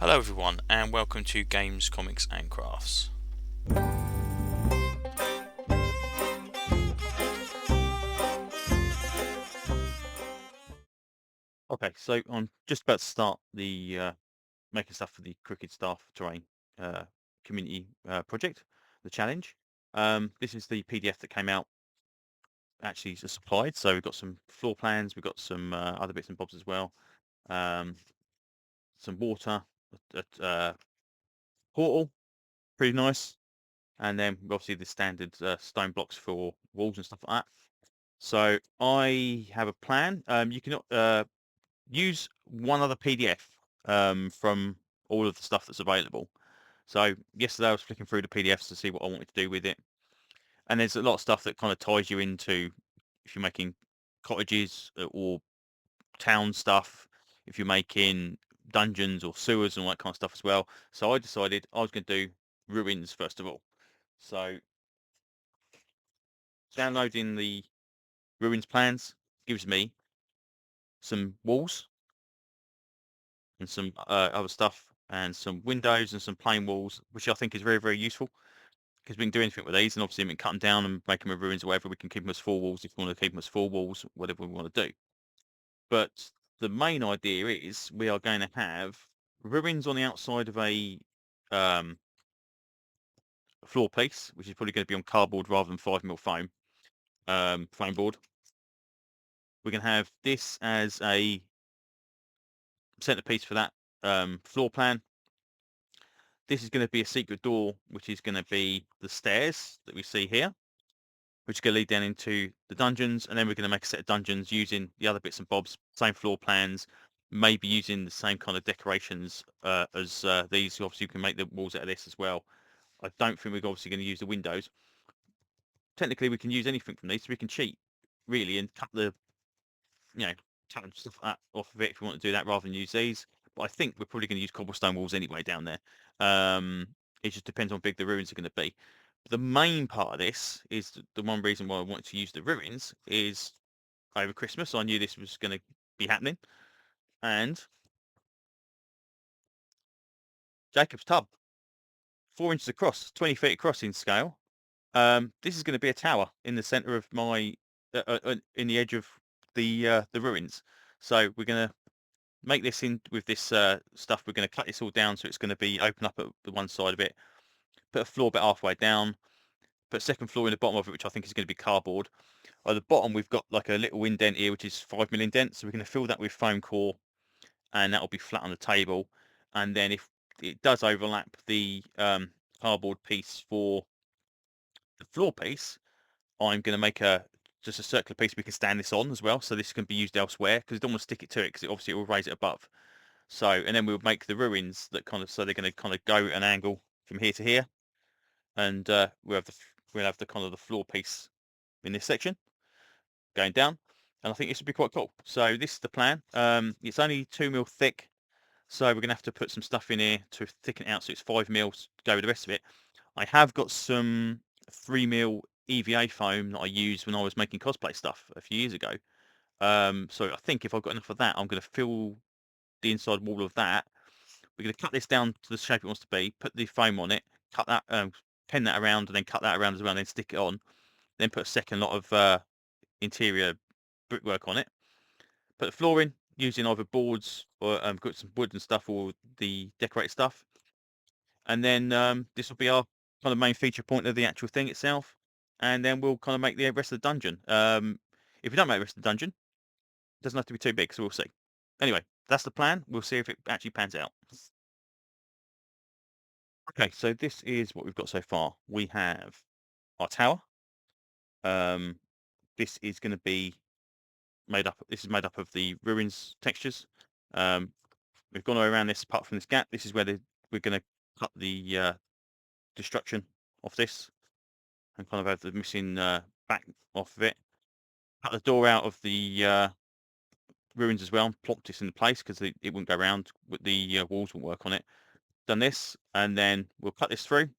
Hello everyone and welcome to Games, Comics and Crafts. Okay, so I'm just about to start the making stuff for the Cricket Staff Terrain community project, the challenge. This is the PDF that came out actually just supplied. So we've got some floor plans, we've got some other bits and bobs as well, um, some water, portal, pretty nice, and then obviously the standard stone blocks for walls and stuff like that. So I have a plan. You can use one other PDF from all of the stuff that's available. So yesterday I was flicking through the PDFs to see what I wanted to do with it, and there's a lot of stuff that kind of ties you into if you're making cottages or town stuff, if you're making dungeons or sewers and all that kind of stuff as well. So I decided I was going to do ruins first of all. So downloading the ruins plans gives me some walls and some other stuff and some windows and some plain walls, which I think is very, very useful because we can do anything with these, and obviously we can cut them down and make them ruins or whatever. We can keep them as four walls if we want to keep them as four walls, whatever we want to do. But the main idea is we are going to have ruins on the outside of a um, floor piece, which is probably going to be on cardboard rather than 5mm foam board. We can have this as a centerpiece for that floor plan. This is going to be a secret door, which is going to be the stairs that we see here, which is going to lead down into the dungeons. And then we're going to make a set of dungeons using the other bits and bobs, same floor plans, maybe using the same kind of decorations as these. Obviously, you can make the walls out of this as well. I don't think we're obviously going to use the windows. Technically, we can use anything from these, so we can cheat, really, and cut the, cut stuff off of it if we want to do that rather than use these. But I think we're probably going to use cobblestone walls anyway down there. It just depends on how big the ruins are going to be. The main part of this is the one reason why I wanted to use the ruins is over Christmas. I knew this was going to be happening. And Jacob's Tub, 4 inches across, 20 feet across in scale. This is going to be a tower in the center of my, in the edge of the ruins. So we're going to make this in with this stuff. We're going to cut this all down so it's going to be open up at the one side of it. Put a floor bit halfway down. Put a second floor in the bottom of it, which I think is going to be cardboard. At the bottom, we've got like a little indent here, which is 5mm indent. So we're going to fill that with foam core, and that will be flat on the table. And then if it does overlap the cardboard piece for the floor piece, I'm going to make just a circular piece we can stand this on as well. So this can be used elsewhere because I don't want to stick it to it because obviously it will raise it above. So, and then we'll make the ruins that kind of, so they're going to kind of go at an angle from here to here. And we'll have the kind of the floor piece in this section going down. And I think this would be quite cool. So this is the plan. It's only 2mm thick. So we're going to have to put some stuff in here to thicken it out so it's 5mm to go with the rest of it. I have got some 3mm EVA foam that I used when I was making cosplay stuff a few years ago. So I think if I've got enough of that, I'm going to fill the inside wall of that. We're going to cut this down to the shape it wants to be, put the foam on it, cut that, pen that around, and then cut that around as well, and then stick it on. Then put a second lot of interior brickwork on it. Put the floor in using either boards or got some wood and stuff or the decorated stuff. And then this will be our kind of main feature point of the actual thing itself. And then we'll kind of make the rest of the dungeon. If we don't make the rest of the dungeon, it doesn't have to be too big, so we'll see. Anyway, that's the plan. We'll see if it actually pans out. Okay, so this is what we've got so far. We have our tower. Um, this is going to be made up. This is made up of the ruins textures. We've gone around this apart from this gap. This is where we're going to cut the destruction off this and kind of have the missing back off of it. Cut the door out of the ruins as well and plopped this into place because it wouldn't go around. The walls wouldn't work on it. Done this, and then we'll cut this through.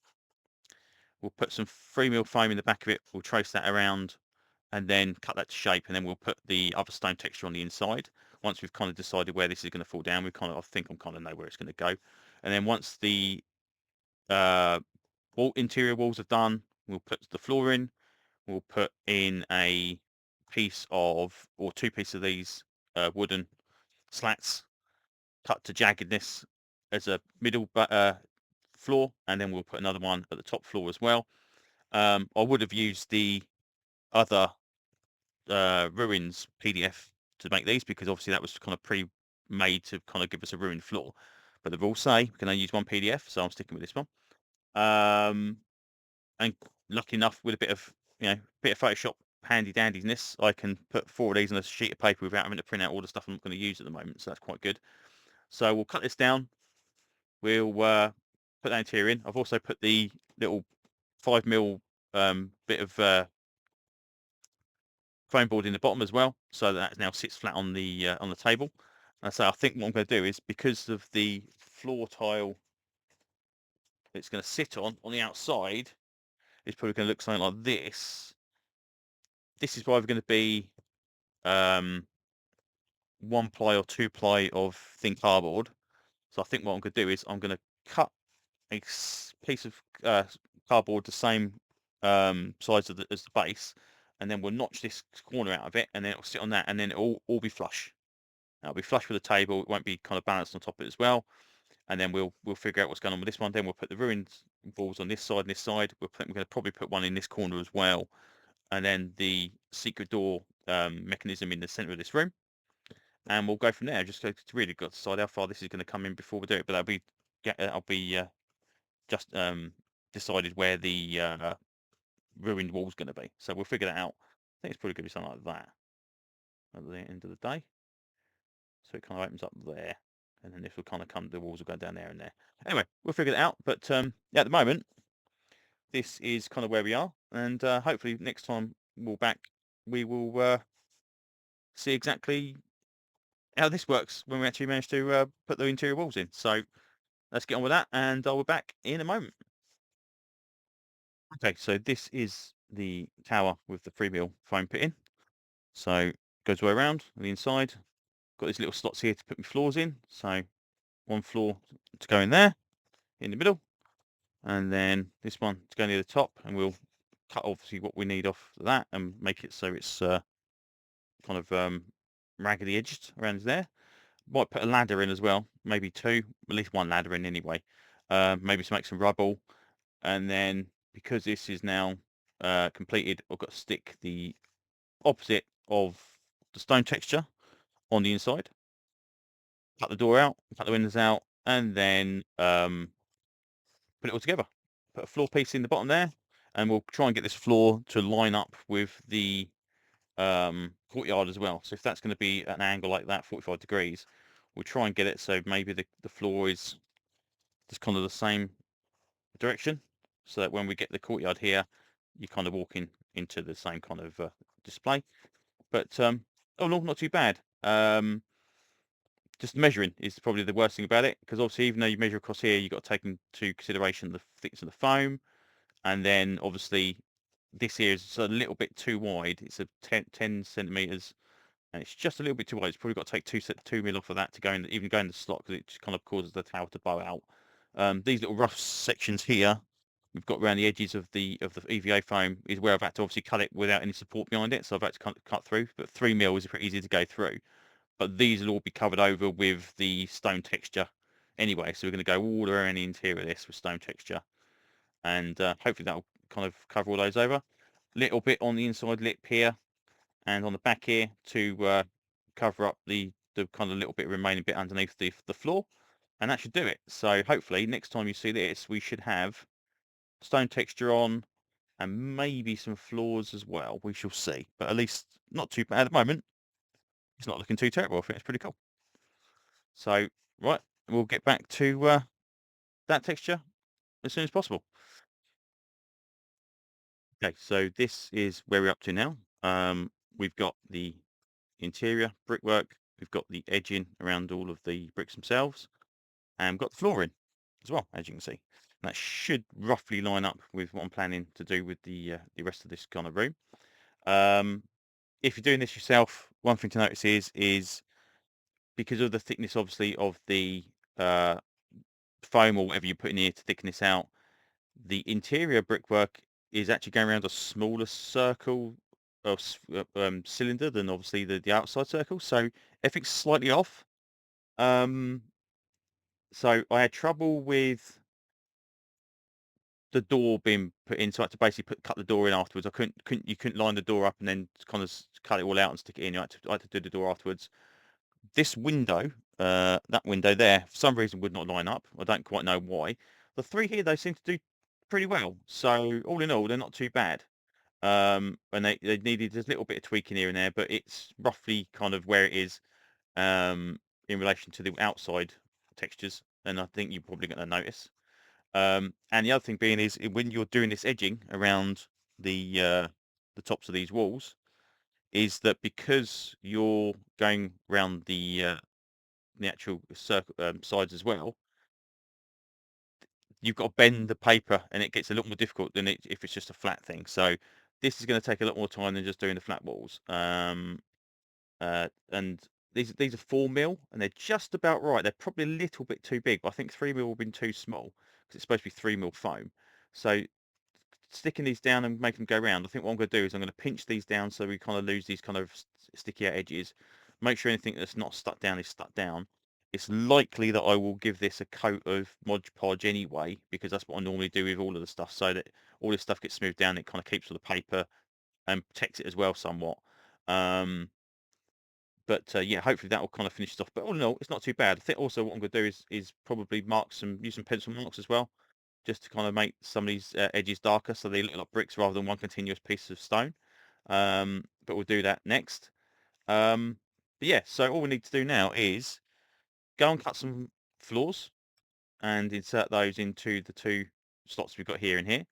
We'll put some 3mm foam in the back of it. We'll trace that around and then cut that to shape, and then we'll put the other stone texture on the inside. once we've kind of decided where this is going to fall down, I think I kind of know where it's going to go. And then once the interior walls are done, we'll put the floor in. We'll put in a piece of, or two pieces of these wooden slats cut to jaggedness as a middle floor, and then we'll put another one at the top floor as well. I would have used the other ruins PDF to make these, because obviously that was kind of pre-made to kind of give us a ruined floor. But the rules say we can only use one PDF, so I'm sticking with this one. And lucky enough, with a bit of Photoshop handy dandiness, I can put 4 of these on a sheet of paper without having to print out all the stuff I'm not going to use at the moment. So that's quite good. So we'll cut this down. We'll put that interior in. I've also put the little 5mm bit of foam board in the bottom as well, so that now sits flat on the table. And so I think what I'm going to do is, because of the floor tile it's going to sit on the outside, it's probably going to look something like this. This is either going to be 1 ply or 2 ply of thin cardboard. So I think what I'm going to do is I'm going to cut a piece of cardboard the same size as the base, and then we'll notch this corner out of it, and then it'll sit on that, and then it'll all be flush. It'll be flush with the table. It won't be kind of balanced on top of it as well. And then we'll figure out what's going on with this one. Then we'll put the ruined walls on this side and this side. We're going to probably put one in this corner as well, and then the secret door mechanism in the center of this room. And we'll go from there. Just really got to decide how far this is going to come in before we do it. But I'll be just decided where the ruined wall's going to be. So we'll figure that out. I think it's probably going to be something like that at the end of the day. So it kind of opens up there, and then this will kind of come, the walls will go down there and there. Anyway, we'll figure that out. But yeah, at the moment, this is kind of where we are, and hopefully next time we're back, we will see exactly how this works when we actually manage to put the interior walls in. So let's get on with that, and I'll be back in a moment. Okay, so this is the tower with the 3mm foam put in. So goes all the way around on the inside. Got these little slots here to put my floors in. So one floor to go in there, in the middle, and then this one to go near the top, and we'll cut obviously what we need off that and make it so it's kind of raggedy edged around there. Might put a ladder in as well, maybe two, at least one ladder in anyway. Maybe to make some rubble, and then because this is now completed, I've got to stick the opposite of the stone texture on the inside. Cut the door out, cut the windows out, and then put it all together. Put a floor piece in the bottom there, and we'll try and get this floor to line up with the courtyard as well. So if that's going to be an angle like that, 45 degrees, we'll try and get it so maybe the floor is just kind of the same direction, so that when we get the courtyard here, you're kind of walking into the same kind of display. But oh no, not too bad. Just measuring is probably the worst thing about it, because obviously even though you measure across here, you've got to take into consideration the thickness of the foam, and then obviously this here is a little bit too wide. It's a 10 centimeters, and it's just a little bit too wide. It's probably got to take 2 mil off of that to go in, even go in the slot, because it just kind of causes the tower to bow out. These little rough sections here we've got around the edges of the EVA foam is where I've had to obviously cut it without any support behind it, so I've had to cut through. But 3mm is pretty easy to go through. But these will all be covered over with the stone texture anyway. So we're going to go all around the interior of this with stone texture, and hopefully that'll kind of cover all those over. Little bit on the inside lip here and on the back here to cover up the kind of little bit remaining bit underneath the floor, and that should do it. So hopefully next time you see this, we should have stone texture on and maybe some floors as well. We shall see, but at least not too bad at the moment. It's not looking too terrible. I think it's pretty cool. So right, we'll get back to that texture as soon as possible. Okay, so this is where we're up to now. We've got the interior brickwork, we've got the edging around all of the bricks themselves, and we've got the flooring as well, as you can see. And that should roughly line up with what I'm planning to do with the rest of this kind of room. If you're doing this yourself, one thing to notice is because of the thickness, obviously, of the foam or whatever you put in here to thicken this out, the interior brickwork is actually going around a smaller circle of cylinder than obviously the outside circle. So everything's slightly off. So I had trouble with the door being put in, so I had to basically cut the door in afterwards. You couldn't line the door up and then kind of cut it all out and stick it in. I had to do the door afterwards. This window, that window there, for some reason would not line up. I don't quite know why. The three here, they seem to do pretty well. So all in all, they're not too bad. And they needed a little bit of tweaking here and there, but it's roughly kind of where it is in relation to the outside textures. And I think you're probably going to notice. And the other thing being is when you're doing this edging around the tops of these walls, is that because you're going around the actual circle sides as well, you've got to bend the paper, and it gets a lot more difficult than if it's just a flat thing. So this is going to take a lot more time than just doing the flat walls. And these are 4mm, and they're just about right. They're probably a little bit too big, but I think 3mm would have been too small because it's supposed to be 3mm foam. So sticking these down and making them go round, I think what I'm going to do is I'm going to pinch these down so we kind of lose these kind of sticky out edges. Make sure anything that's not stuck down is stuck down. It's likely that I will give this a coat of Mod Podge anyway, because that's what I normally do with all of the stuff, so that all this stuff gets smoothed down. It kind of keeps all the paper and protects it as well somewhat. But yeah, hopefully that will kind of finish it off. But all in all, it's not too bad. I think also what I'm going to do is probably use some pencil marks as well, just to kind of make some of these edges darker so they look like bricks rather than one continuous piece of stone. But we'll do that next. But yeah, so all we need to do now is go and cut some floors and insert those into the two slots we've got here and here.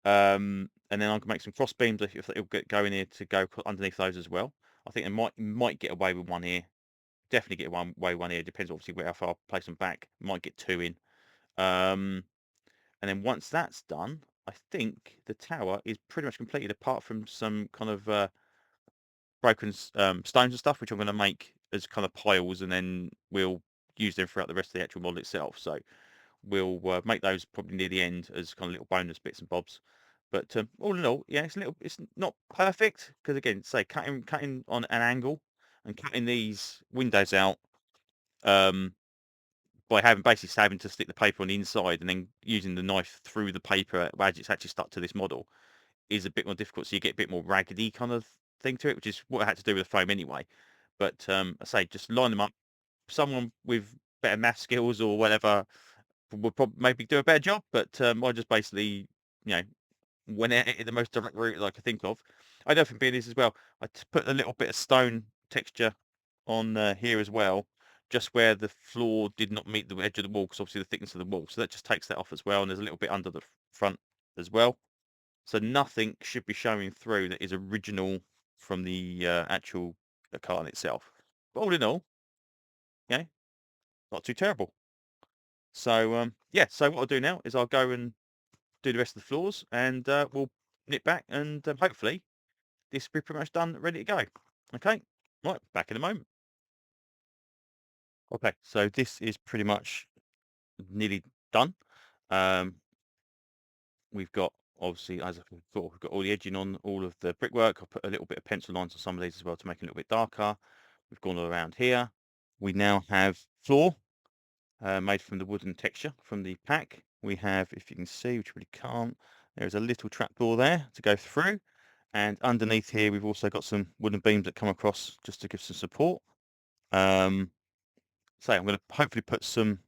And then I can make some cross beams if it'll get going here to go underneath those as well. I think I might get away with one here. Definitely get one here. Depends obviously where how far I place them back. Might get two in. And then once that's done, I think the tower is pretty much completed, apart from some kind of broken stones and stuff, which I'm going to make as kind of piles, and then we'll use them throughout the rest of the actual model itself. So we'll make those probably near the end as kind of little bonus bits and bobs. But all in all, yeah, it's not perfect because again, say cutting on an angle and cutting these windows out by basically having to stick the paper on the inside and then using the knife through the paper as it's actually stuck to this model is a bit more difficult. So you get a bit more raggedy kind of thing to it, which is what I had to do with the foam anyway. But I say just line them up. Someone with better math skills or whatever would probably maybe do a better job. But I just basically, you know, went at it the most direct route that I could think of. I don't think being this as well. I put a little bit of stone texture on here as well, just where the floor did not meet the edge of the wall, because obviously the thickness of the wall. So that just takes that off as well. And there's a little bit under the front as well. So nothing should be showing through that is original from the actual carton itself. But all in all, yeah, not too terrible. So yeah, so what I'll do now is I'll go and do the rest of the floors, and we'll nip back, and hopefully this will be pretty much done, ready to go. Okay, right, back in a moment. Okay, so this is pretty much nearly done. We've got, obviously, as I thought, we've got all the edging on all of the brickwork. I'll put a little bit of pencil lines on some of these as well to make it a little bit darker. We've gone all around here. We now have floor made from the wooden texture from the pack. We have, if you can see, which you really can't, there's a little trapdoor there to go through. And underneath here, we've also got some wooden beams that come across just to give some support. So I'm going to hopefully put some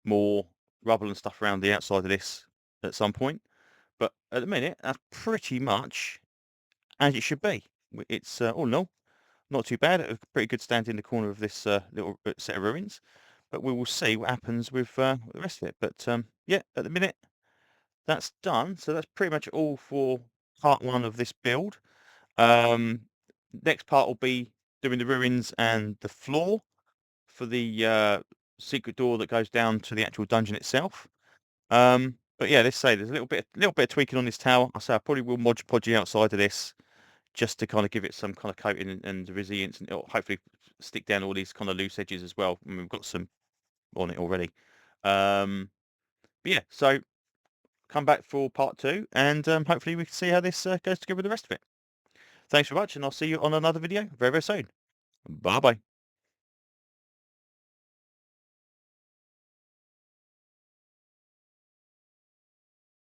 more rubble and stuff around the outside of this at some point. But at the minute, that's pretty much as it should be. It's all in all, not too bad. A pretty good stand in the corner of this little set of ruins. But we will see what happens with the rest of it. But yeah, at the minute, that's done. So that's pretty much all for part one of this build. Next part will be doing the ruins and the floor for the secret door that goes down to the actual dungeon itself. But yeah, let's say there's a little bit of tweaking on this tower. I say I probably will Mod Podge outside of this just to kind of give it some kind of coating and resilience, and it'll hopefully stick down all these kind of loose edges as well. I mean, we've got some on it already. But yeah, so come back for part 2, and hopefully we can see how this goes together with the rest of it. Thanks very much, and I'll see you on another video very, very soon. Bye-bye.